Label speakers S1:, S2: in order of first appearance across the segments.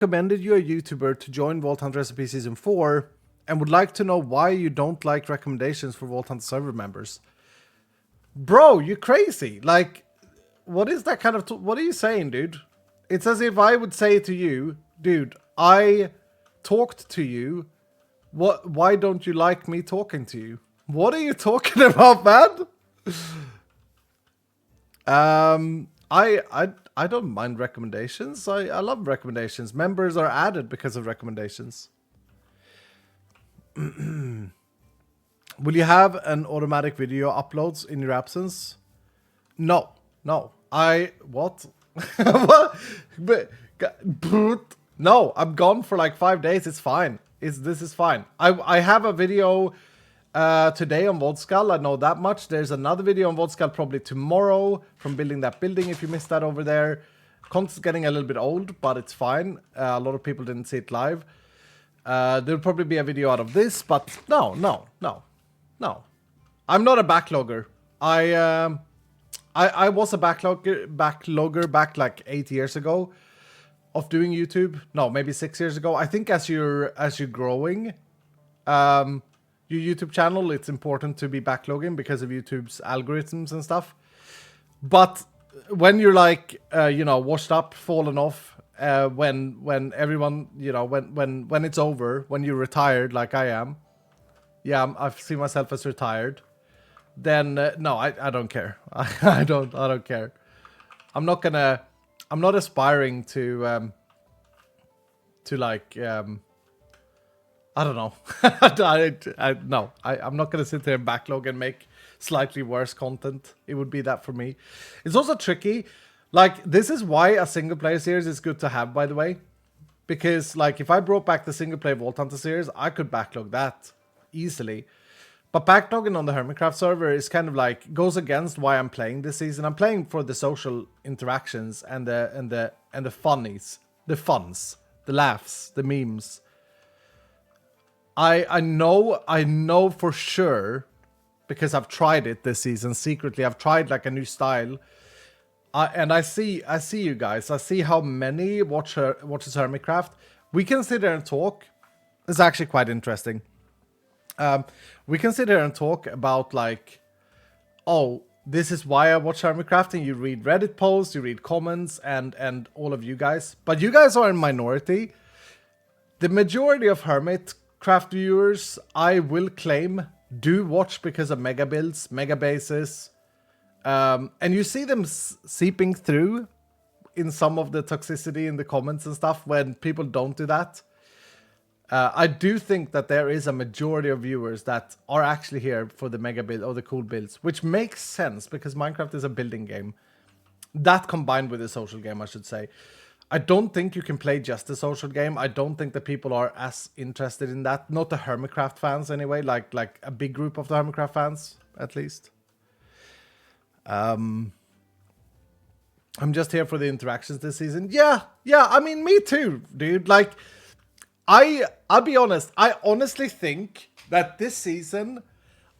S1: recommended you a YouTuber to join Vault Hunt Recipe Season 4 and would like to know why you don't like recommendations for Vault Hunt server members. Bro, you crazy. Like, what is that kind of... what are you saying, dude? It's as if I would say to you, dude, I talked to you. Why don't you like me talking to you? What are you talking about, man? I don't mind recommendations. I love recommendations. Members are added because of recommendations. Will you have an automatic video uploads in your absence? No. What? What? No, I'm gone for like 5 days. It's fine. This is fine. I have a video today on Voldskull. I know that much. There's another video on Voldskull probably tomorrow from building that building if you missed that over there. Content's getting a little bit old, but it's fine. A lot of people didn't see it live. There'll probably be a video out of this, but no. I'm not a backlogger. I was a backlogger back like 8 years ago of doing YouTube. No, maybe 6 years ago. I think as you're growing your YouTube channel, it's important to be backlogging because of YouTube's algorithms and stuff. But when you're like washed up, fallen off, when everyone, when it's over, when you're retired like I am, I see myself as retired, then no, I don't care. I don't care. I'm not aspiring to like I don't know. I'm not gonna sit there and backlog and make slightly worse content. It would be that for me. It's also tricky. Like, this is why a single player series is good to have, by the way. Because, like, if I brought back the single player Vault Hunter series, I could backlog that easily. But backlogging on the Hermitcraft server is kind of like, goes against why I'm playing this season. I'm playing for the social interactions and the funnies, the funs, the laughs, the memes. I know for sure, because I've tried it this season secretly. I've tried like a new style. And I see you guys. I see how many watches Hermitcraft. We can sit there and talk. It's actually quite interesting. We can sit there and talk about like, oh, this is why I watch Hermitcraft, and you read Reddit posts, you read comments, and all of you guys. But you guys are in minority. The majority of Hermitcraft viewers, I will claim, do watch because of mega builds, mega bases. And you see them seeping through in some of the toxicity in the comments and stuff when people don't do that. I do think that there is a majority of viewers that are actually here for the mega build or the cool builds, which makes sense because Minecraft is a building game. That combined with a social game, I should say. I don't think you can play just a social game. I don't think that people are as interested in that. Not the Hermitcraft fans anyway, like a big group of the Hermitcraft fans, at least. I'm just here for the interactions this season. Yeah, I mean, me too, dude. Like, I'll be honest. I honestly think that this season,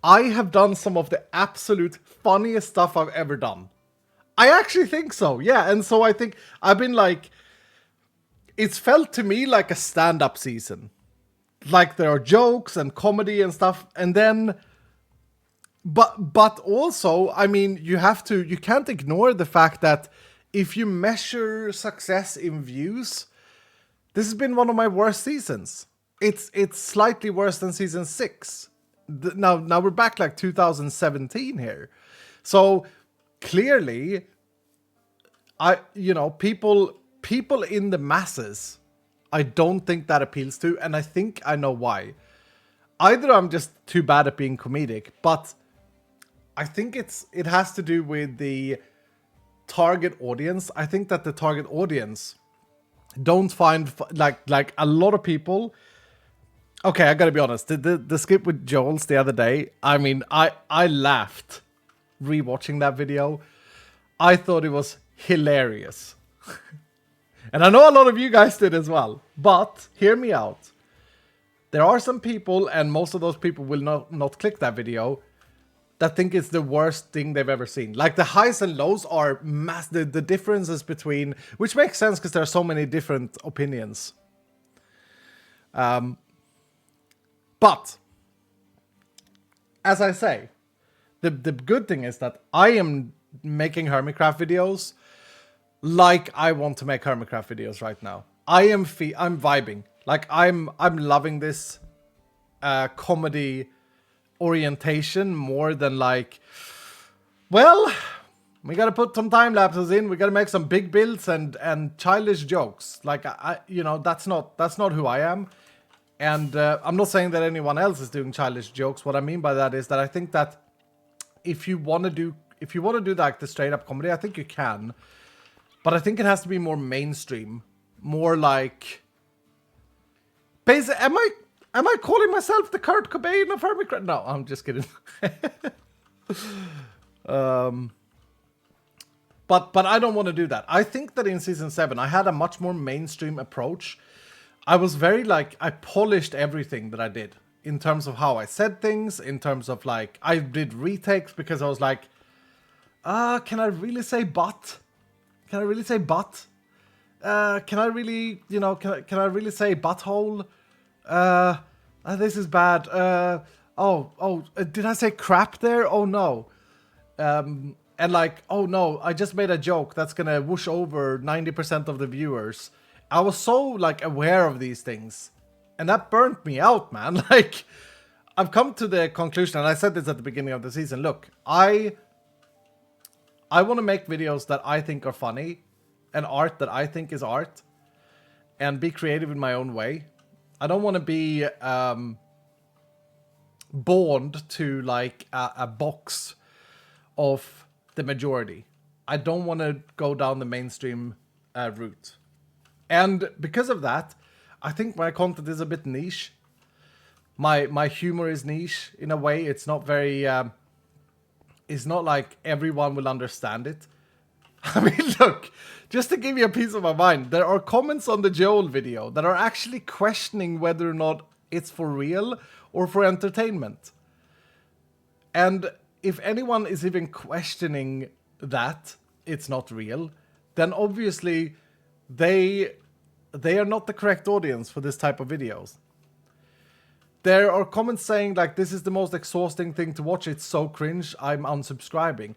S1: I have done some of the absolute funniest stuff I've ever done. I actually think so, yeah. And so I think I've been like, it's felt to me like a stand-up season. Like, there are jokes and comedy and stuff, and then... But also, I mean, you can't ignore the fact that if you measure success in views, this has been one of my worst seasons. It's slightly worse than season 6. Now we're back like 2017 here. So clearly, people in the masses, I don't think that appeals to, and I think I know why. Either I'm just too bad at being comedic, but I think it has to do with the target audience. I think that the target audience don't find like a lot of people. Okay, I gotta be honest. The skip with Joel's the other day. I mean, I laughed rewatching that video. I thought it was hilarious, and I know a lot of you guys did as well. But hear me out. There are some people, and most of those people will not click that video, that think it's the worst thing they've ever seen. Like the highs and lows are massive. The differences between, which makes sense because there are so many different opinions. But as I say, the good thing is that I am making Hermitcraft videos like I want to make Hermitcraft videos right now. I'm vibing. Like I'm loving this comedy orientation more than like, well, we gotta put some time lapses in, we gotta make some big builds and childish jokes. Like that's not who I am. And I'm not saying that anyone else is doing childish jokes. What I mean by that is that I think that if you want to do like the straight up comedy, I think you can. But I think it has to be more mainstream, more like. Basically, am I calling myself the Kurt Cobain of Hermitcraft? No, I'm just kidding. But I don't want to do that. I think that in season 7 I had a much more mainstream approach. I was very like, I polished everything that I did in terms of how I said things, in terms of like, I did retakes because I was like, can I really say but? Can I really say but? Can I really, can I really say butthole? This is bad. Did I say crap there? Oh no. And like, oh no, I just made a joke that's gonna whoosh over 90% of the viewers. I was so like aware of these things, and that burnt me out, man. Like, I've come to the conclusion, and I said this at the beginning of the season. Look, I want to make videos that I think are funny, and art that I think is art, and be creative in my own way. I don't want to be bound to like a box of the majority. I don't want to go down the mainstream route. And because of that, I think my content is a bit niche. My humor is niche in a way. It's not very. It's not like everyone will understand it. I mean, look, just to give you a piece of my mind, there are comments on the Joel video that are actually questioning whether or not it's for real or for entertainment. And if anyone is even questioning that it's not real, then obviously they are not the correct audience for this type of videos. There are comments saying like, this is the most exhausting thing to watch, it's so cringe, I'm unsubscribing.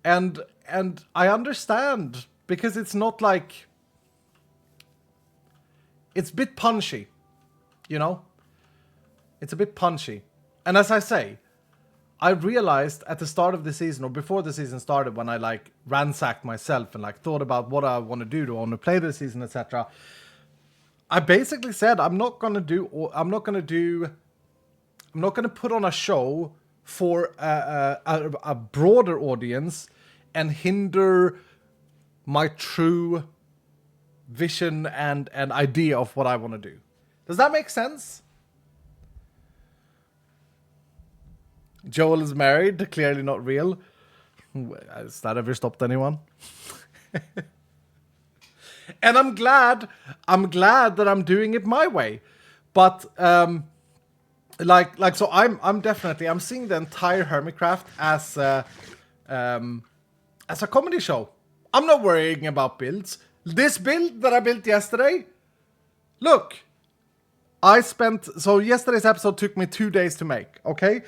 S1: And I understand, because it's not like, it's a bit punchy, It's a bit punchy. And as I say, I realized at the start of the season, or before the season started, when I like ransacked myself and like thought about what I want to do I want to play this season, etc. I basically said I'm not gonna put on a show for a broader audience and hinder my true vision and idea of what I want to do. Does that make sense? Joel is married, clearly not real. Has that ever stopped anyone? And I'm glad that I'm doing it my way. But so I'm seeing the entire Hermitcraft as a comedy show. I'm not worrying about builds. This build that I built yesterday, look, so yesterday's episode took me 2 days to make, okay?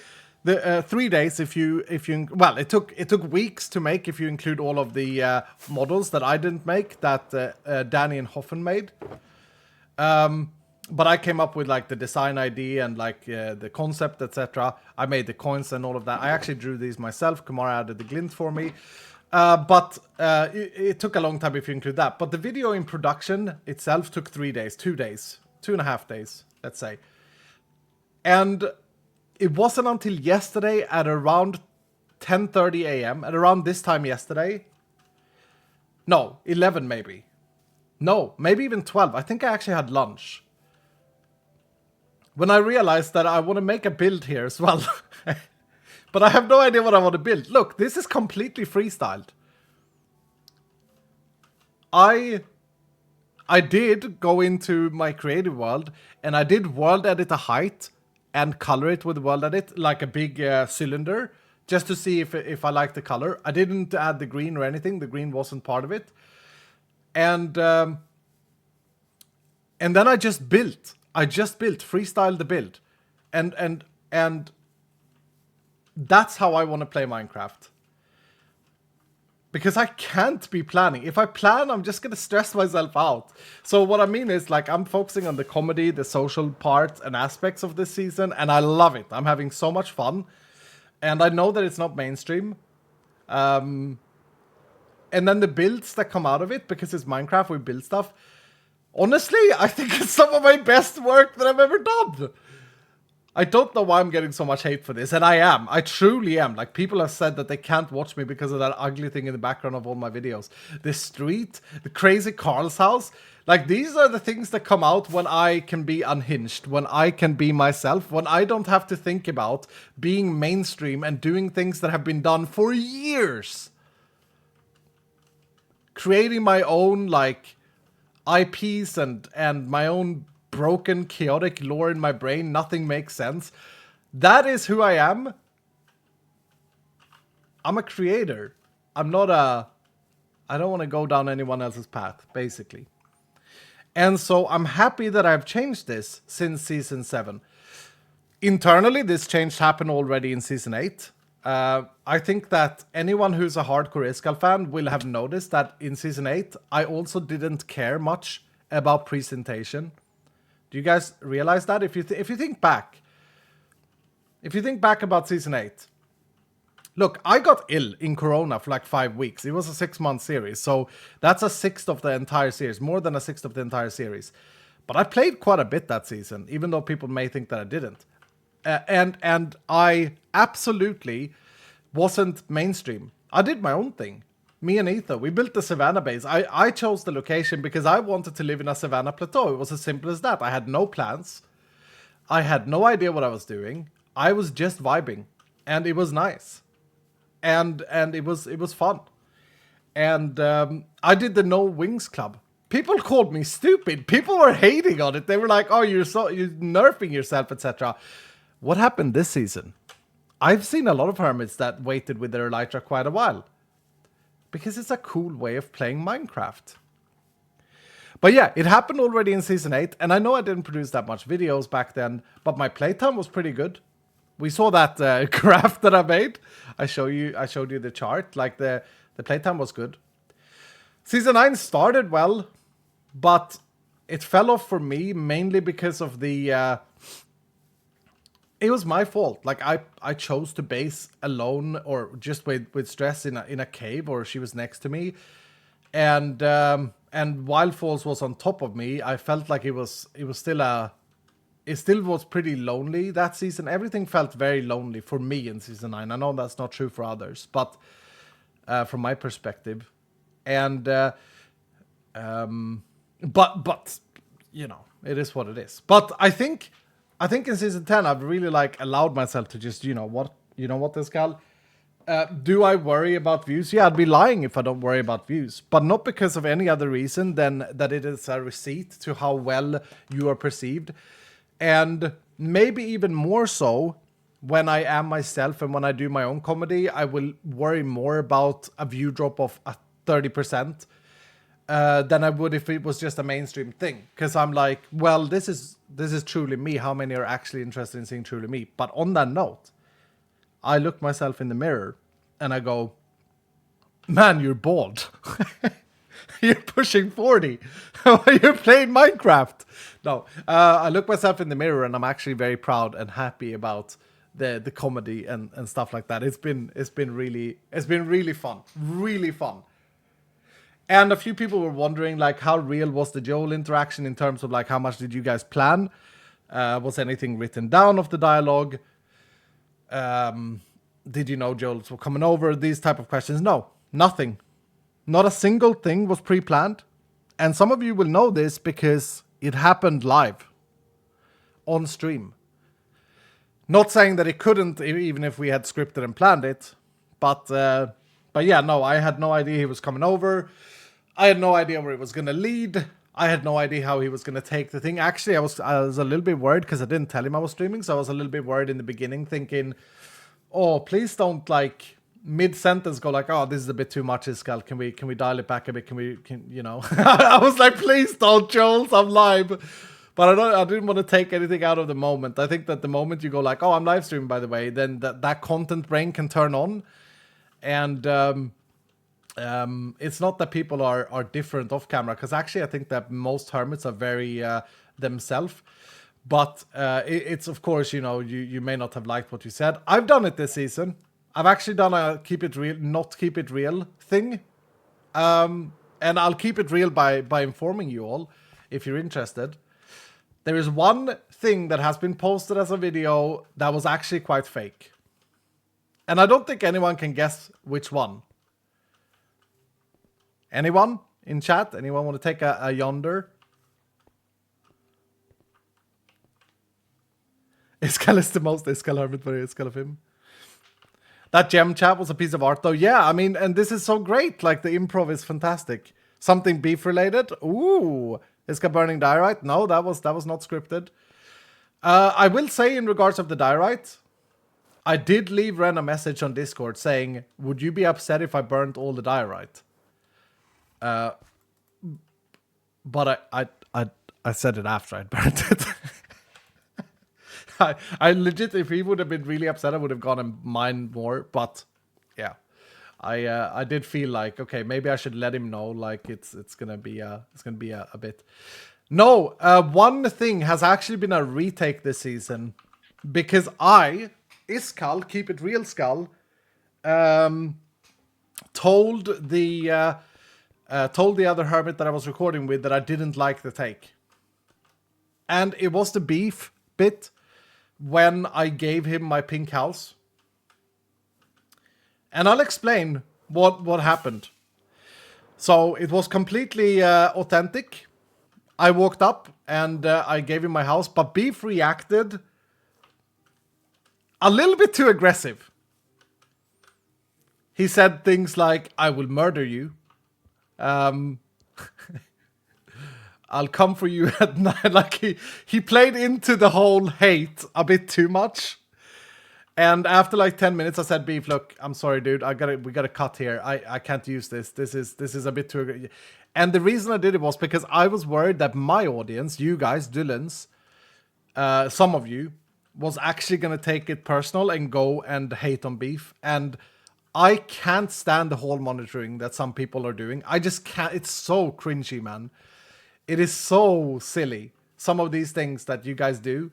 S1: The 3 days if you it took weeks to make if you include all of the models that I didn't make, that Danny and Hoffen made. But I came up with like the design idea and like the concept, etc. I made the coins and all of that. I actually drew these myself. Kamara added the glint for me. But it took a long time if you include that. But the video in production itself took 3 days, 2 days, 2.5 days, let's say. And it wasn't until yesterday at around 10:30 a.m., at around this time yesterday. No, 11 maybe. No, maybe even 12. I think I actually had lunch. When I realized that I want to make a build here as well. But I have no idea what I want to build. Look, this is completely freestyled. I did go into my creative world and I did world edit a height and color it with world edit like a big cylinder just to see if I like the color. I didn't add the green or anything. The green wasn't part of it. And then I just built. Freestyle the build. And that's how I want to play Minecraft. Because I can't be planning. If I plan, I'm just going to stress myself out. So what I mean is, like, I'm focusing on the comedy, the social part and aspects of this season, and I love it. I'm having so much fun. And I know that it's not mainstream. And then the builds that come out of it, because it's Minecraft, we build stuff. Honestly, I think it's some of my best work that I've ever done. I don't know why I'm getting so much hate for this, and I am. I truly am. Like, people have said that they can't watch me because of that ugly thing in the background of all my videos. The street, the crazy Carl's house. Like, these are the things that come out when I can be unhinged, when I can be myself, when I don't have to think about being mainstream and doing things that have been done for years. Creating my own, like, IPs and my own broken, chaotic lore in my brain. Nothing makes sense. That is who I am. I'm a creator. I'm not I don't want to go down anyone else's path, basically. And so I'm happy that I've changed this since Season 7. Internally, this change happened already in Season 8. I think that anyone who's a hardcore Iskall fan will have noticed that in Season 8, I also didn't care much about presentation. Do you guys realize that? If you think back about Season 8, look, I got ill in Corona for like 5 weeks. It was a 6-month series, so that's a sixth of the entire series, more than a sixth of the entire series. But I played quite a bit that season, even though people may think that I didn't. And I absolutely wasn't mainstream. I did my own thing. Me and Ether, we built the Savannah base. I chose the location because I wanted to live in a Savannah plateau. It was as simple as that. I had no plans. I had no idea what I was doing. I was just vibing, and it was nice, and it was fun. And I did the No Wings Club. People called me stupid. People were hating on it. They were like, "Oh, you're nerfing yourself, etc." What happened this season? I've seen a lot of hermits that waited with their elytra quite a while. Because it's a cool way of playing Minecraft. But yeah, it happened already in Season 8. And I know I didn't produce that much videos back then. But my playtime was pretty good. We saw that graph that I made. I showed you the chart. Like, the playtime was good. Season 9 started well. But it fell off for me mainly because of the... It was my fault. Like, I chose to base alone or just with stress in a cave, or she was next to me, and Wild Falls was on top of me. I felt like it still was pretty lonely that season. Everything felt very lonely for me in Season 9. I know that's not true for others, but from my perspective, and but you know, it is what it is. But I think in Season 10, I've really, like, allowed myself to just, you know what, Iskall? Do I worry about views? Yeah, I'd be lying if I don't worry about views. But not because of any other reason than that it is a receipt to how well you are perceived. And maybe even more so when I am myself and when I do my own comedy, I will worry more about a view drop of 30%. Than I would if it was just a mainstream thing. Because I'm like, well, this is truly me. How many are actually interested in seeing truly me? But on that note, I look myself in the mirror and I go, man, you're bald. You're pushing 40. You're playing Minecraft. No, I look myself in the mirror and I'm actually very proud and happy about the comedy and stuff like that. It's been really fun. Really fun. And a few people were wondering, like, how real was the Joel interaction in terms of, like, how much did you guys plan? Was anything written down of the dialogue? Did you know Joel's were coming over? These type of questions. No, nothing. Not a single thing was pre-planned. And some of you will know this because it happened live on stream. Not saying that it couldn't, even if we had scripted and planned it. But yeah, no, I had no idea he was coming over. I had no idea where it was going to lead. I had no idea how he was going to take the thing. Actually, I was a little bit worried because I didn't tell him I was streaming. So I was a little bit worried in the beginning, thinking, oh, please don't like mid-sentence go like, oh, this is a bit too much, Iskal. Can we dial it back a bit? I was like, please don't, Joel, I'm live. But I didn't want to take anything out of the moment. I think that the moment you go like, oh, I'm live streaming, by the way, then that content brain can turn on. And it's not that people are different off camera, because actually I think that most hermits are very themselves. But it's of course, you may not have liked what you said. I've done it this season. I've actually done a keep it real, not keep it real thing. And I'll keep it real by informing you all, if you're interested. There is one thing that has been posted as a video that was actually quite fake. And I don't think anyone can guess which one. Anyone in chat? Anyone want to take a yonder? Iskal is the most Iskal hermit, but Iskal of him. That gem chat was a piece of art though. Yeah, I mean, and this is so great. Like the improv is fantastic. Something beef related. Ooh. Iskal burning diorite? No, that was not scripted. I will say in regards of the diorite, I did leave Ren a message on Discord saying, would you be upset if I burnt all the diorite? But I said it after I'd burnt it. I legit, if he would have been really upset, I would have gone and mined more. But yeah, I did feel like, okay, maybe I should let him know, like it's gonna be a bit. No, one thing has actually been a retake this season, because Iskal, keep it real, Skull, told the other hermit that I was recording with that I didn't like the take, and it was the beef bit when I gave him my pink house. And I'll explain what happened. So it was completely authentic. I walked up and I gave him my house, but Beef reacted a little bit too aggressive. He said things like, I will murder you. I'll come for you at night. Like he played into the whole hate a bit too much. And after like 10 minutes, I said, Beef, look, I'm sorry, dude. We gotta cut here. I can't use this. This is a bit too. And the reason I did it was because I was worried that my audience, you guys, Dylans, some of you, was actually gonna take it personal and go and hate on Beef. And I can't stand the whole monitoring that some people are doing. I just can't. It's so cringy, man. It is so silly. Some of these things that you guys do.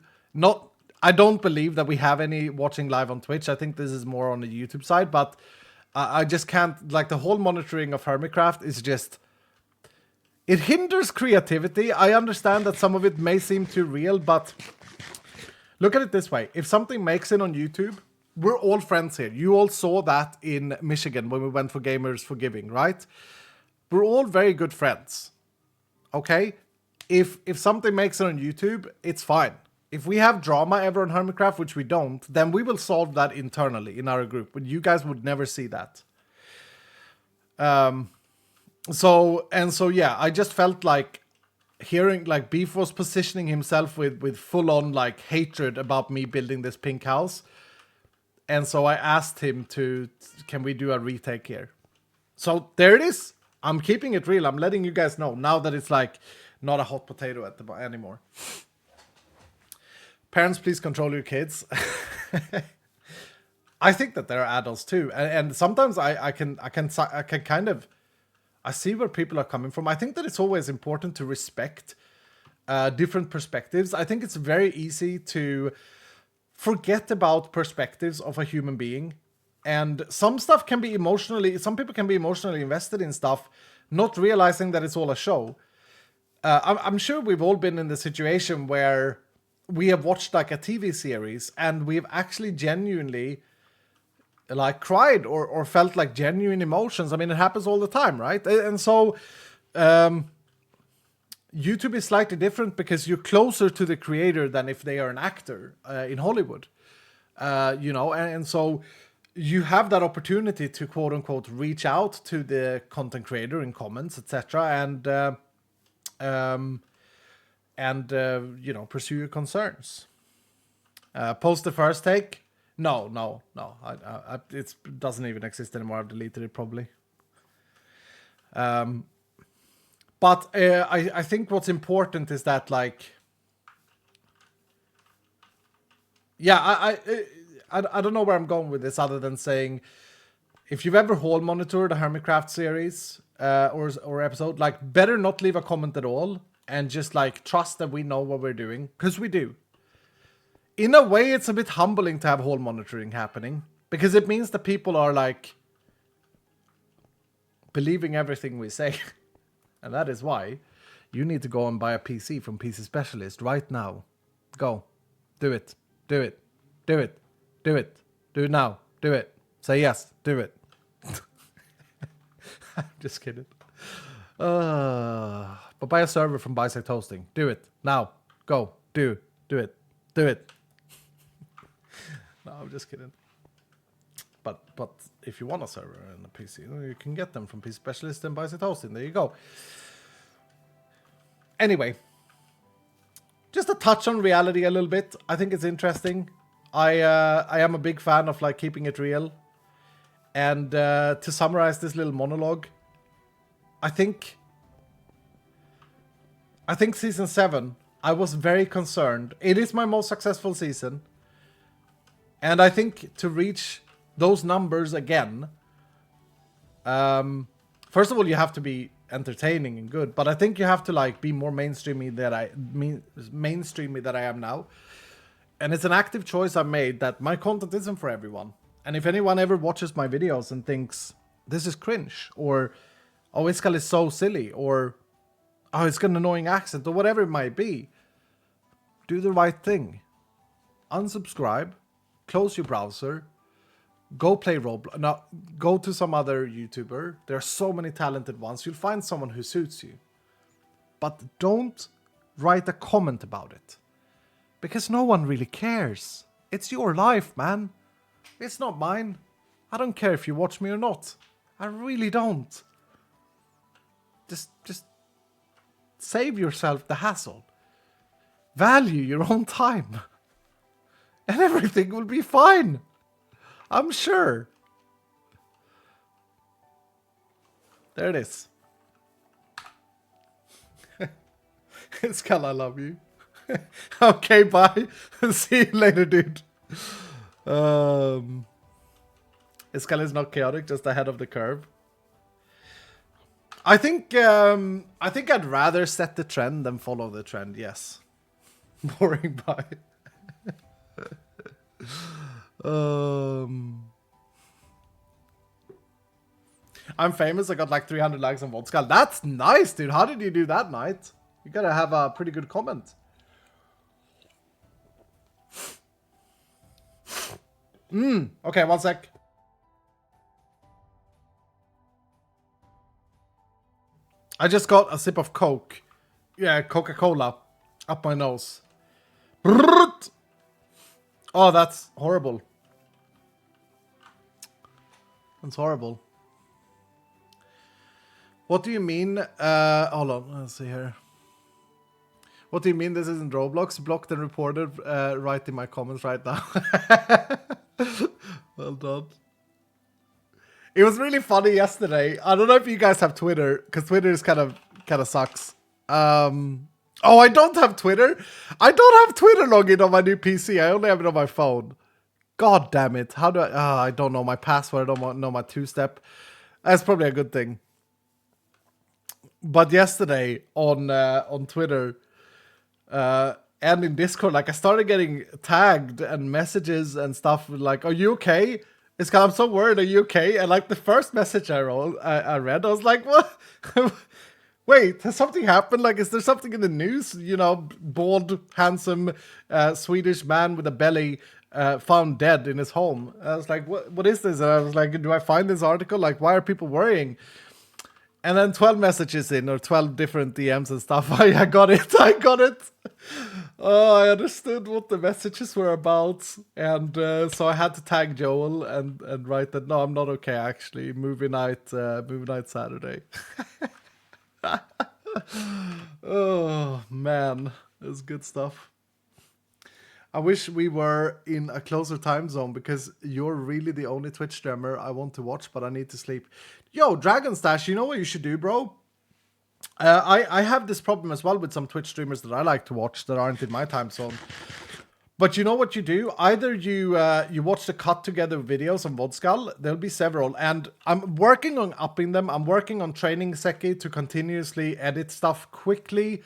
S1: I don't believe that we have any watching live on Twitch. I think this is more on the YouTube side, but I just can't, like the whole monitoring of Hermitcraft is just, it hinders creativity. I understand that some of it may seem too real, but look at it this way. If something makes it on YouTube, we're all friends here. You all saw that in Michigan when we went for Gamers for Giving, right? We're all very good friends. Okay? If something makes it on YouTube, it's fine. If we have drama ever on Hermitcraft, which we don't, then we will solve that internally in our group. But you guys would never see that. So yeah, I just felt like hearing like Beef was positioning himself with full on like hatred about me building this pink house. And so I asked him can we do a retake here? So there it is. I'm keeping it real. I'm letting you guys know now that it's like not a hot potato anymore. Parents, please control your kids. I think that there are adults too, and sometimes I can kind of, I see where people are coming from. I think that it's always important to respect different perspectives. I think it's very easy to forget about perspectives of a human being, and some people can be emotionally invested in stuff, not realizing that it's all a show. I'm sure we've all been in the situation where we have watched like a TV series and we've actually genuinely like cried or felt like genuine emotions. I mean, it happens all the time, right? And so YouTube is slightly different because you're closer to the creator than if they are an actor in Hollywood, and so you have that opportunity to quote unquote reach out to the content creator in comments, etc. and pursue your concerns. Post the first take. No. It doesn't even exist anymore. I've deleted it probably. But I think what's important is that, like, yeah, I don't know where I'm going with this other than saying, if you've ever hall monitored a Hermitcraft series or episode, like, better not leave a comment at all and just, like, trust that we know what we're doing, because we do. In a way, it's a bit humbling to have hall monitoring happening, because it means that people are, like, believing everything we say. And that is why you need to go and buy a PC from PC Specialist right now. Go. Do it. Do it. Do it. Do it. Do it now. Do it. Say yes. Do it. I'm just kidding. But buy a server from Bisect Hosting. Do it. Now. Go. Do it. Do it. No, I'm just kidding. But if you want a server and a PC, you can get them from PC Specialist and Bisect Hosting. There you go. Anyway, just a touch on reality a little bit. I think it's interesting. I am a big fan of, like, keeping it real. And to summarize this little monologue, I think season 7, I was very concerned. It is my most successful season. And I think to reach those numbers again, first of all, you have to be entertaining and good, but I think you have to, like, be more mainstreamy that I am now. And it's an active choice I've made that my content isn't for everyone. And if anyone ever watches my videos and thinks this is cringe, or oh, Iskal is so silly, or oh, it's got an annoying accent, or whatever it might be, do the right thing. Unsubscribe, close your browser, go play Roblox. Now, go to some other YouTuber. There are so many talented ones. You'll find someone who suits you. But don't write a comment about it. Because no one really cares. It's your life, man. It's not mine. I don't care if you watch me or not. I really don't. Just save yourself the hassle. Value your own time. And everything will be fine. I'm sure. There it is. Iskal, I love you. Okay, bye. See you later, dude. Iskal is not chaotic, just ahead of the curve. I think I'd rather set the trend than follow the trend, yes. Boring, bye. I'm famous. I got like 300 likes on Vodska. That's nice, dude. How did you do that, Knight? You gotta have a pretty good comment. Okay, one sec. I just got a sip of Coke. Yeah, Coca-Cola. Up my nose. Brrrt. Oh, that's horrible. That's horrible. What do you mean? Hold on, let's see here. What do you mean this isn't Roblox? Blocked and reported right in my comments right now. Well done. It was really funny yesterday. I don't know if you guys have Twitter, because Twitter is kind of sucks. Oh, I don't have Twitter. I don't have Twitter login on my new PC. I only have it on my phone. God damn it. How do I... I don't know my password. I don't know my two-step. That's probably a good thing. But yesterday on Twitter and in Discord, like, I started getting tagged and messages and stuff like, "Are you okay?" It's kind of, "I'm so worried. Are you okay?" And like the first message I read, I was like, "What? Wait, has something happened? Like, is there something in the news? You know, bald, handsome Swedish man with a belly found dead in his home." I was like, "What is this?" And I was like, "Do I find this article? Like, why are people worrying?" And then 12 messages in, or 12 different DMs and stuff. I got it. I got it. Oh, I understood what the messages were about. And so I had to tag Joel and write that, "No, I'm not okay, actually. Movie night Saturday." Oh, man. That's good stuff. I wish we were in a closer time zone because you're really the only Twitch streamer I want to watch, but I need to sleep. Yo, Dragon Stash, you know what you should do, bro? I have this problem as well with some Twitch streamers that I like to watch that aren't in my time zone. But you know what you do? Either you watch the cut together videos on Vodskal. There'll be several, and I'm working on upping them. I'm working on training Seki to continuously edit stuff quickly.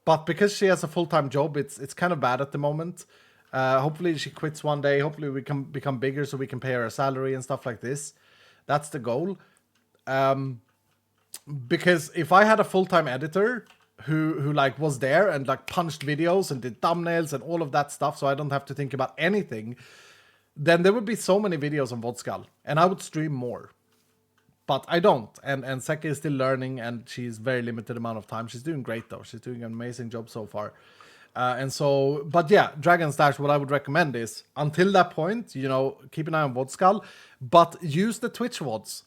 S1: But because she has a full-time job, it's kind of bad at the moment. Hopefully she quits one day. Hopefully we can become bigger so we can pay her a salary and stuff like this. That's the goal. Because if I had a full-time editor who like was there and like punched videos and did thumbnails and all of that stuff, so I don't have to think about anything, then there would be so many videos on Vodskal, and I would stream more. But I don't, and Seki is still learning, and she's very limited amount of time. She's doing great though. She's doing an amazing job so far. And so, but yeah, Dragon Stash, what I would recommend is, until that point, you know, keep an eye on Vodskal, but use the Twitch VODs.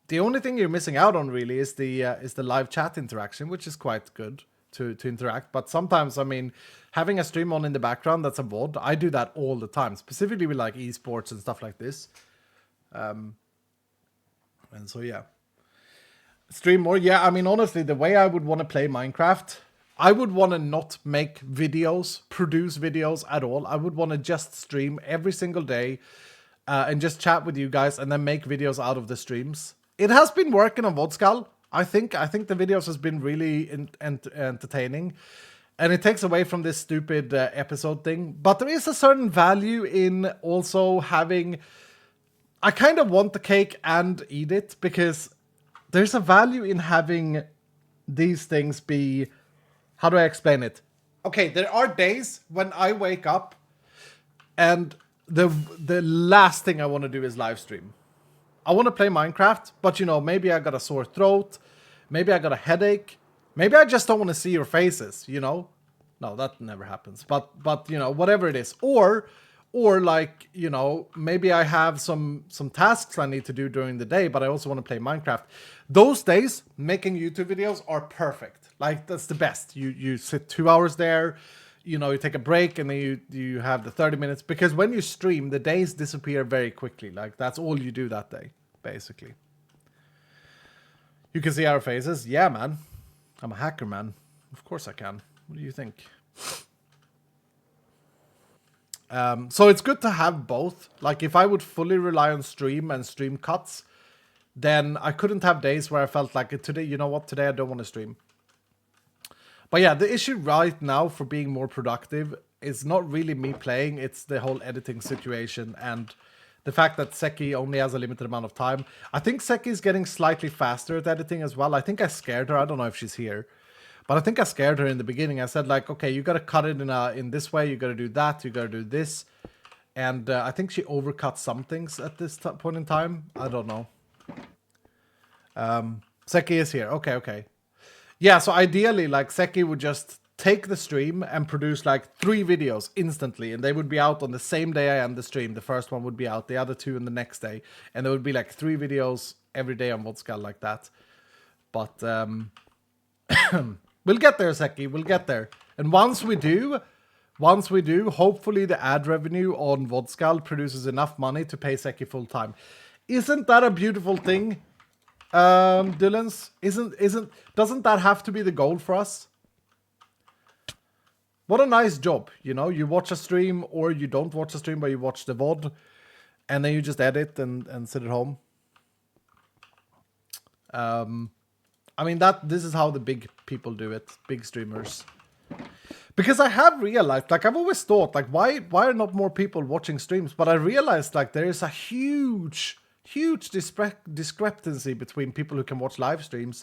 S1: The only thing you're missing out on really is the live chat interaction, which is quite good to interact. But sometimes, I mean, having a stream on in the background that's a VOD, I do that all the time, specifically with like esports and stuff like this. And so, yeah. Stream more. Yeah, I mean, honestly, the way I would want to play Minecraft, I would want to not make videos, produce videos at all. I would want to just stream every single day and just chat with you guys and then make videos out of the streams. It has been working on Vodskal. I think the videos has been really entertaining. And it takes away from this stupid episode thing. But there is a certain value in also having... I kind of want the cake and eat it, because there's a value in having these things be... How do I explain it? Okay, there are days when I wake up and the last thing I want to do is live stream. I want to play Minecraft, but you know, maybe I got a sore throat, maybe I got a headache, maybe I just don't want to see your faces, you know? No, that never happens. But you know, whatever it is. Or like, you know, maybe I have some tasks I need to do during the day, but I also want to play Minecraft. Those days, making YouTube videos are perfect. Like, that's the best. You sit 2 hours there, you know, you take a break, and then you have the 30 minutes. Because when you stream, the days disappear very quickly. Like, that's all you do that day, basically. You can see our faces. Yeah, man. I'm a hacker, man. Of course I can. What do you think? So it's good to have both. Like, if I would fully rely on stream and stream cuts, then I couldn't have days where I felt like, today, you know what, today I don't want to stream. But yeah, the issue right now for being more productive is not really me playing, it's the whole editing situation and the fact that Seki only has a limited amount of time. I think Seki is getting slightly faster at editing as well. I think I scared her. I don't know if she's here. But I think I scared her in the beginning. I said, like, okay, you got to cut it in this way. You got to do that. You got to do this. And I think she overcut some things at this point in time. I don't know. Seki is here. Okay. Yeah, so ideally, like, Seki would just take the stream and produce, like, 3 videos instantly. And they would be out on the same day I end the stream. The first one would be out, the other 2 in the next day. And there would be, like, 3 videos every day on Vodskal like that. But, we'll get there, Seki. We'll get there. And once we do, hopefully the ad revenue on Vodskal produces enough money to pay Seki full time. Isn't that a beautiful thing? Dylans, doesn't that have to be the goal for us? What a nice job, you know? You watch a stream, or you don't watch a stream, but you watch the VOD, and then you just edit and sit at home. I mean, this is how the big people do it, big streamers. Because I have realized, like, I've always thought, like, why are not more people watching streams? But I realized, like, there is a huge discrepancy between people who can watch live streams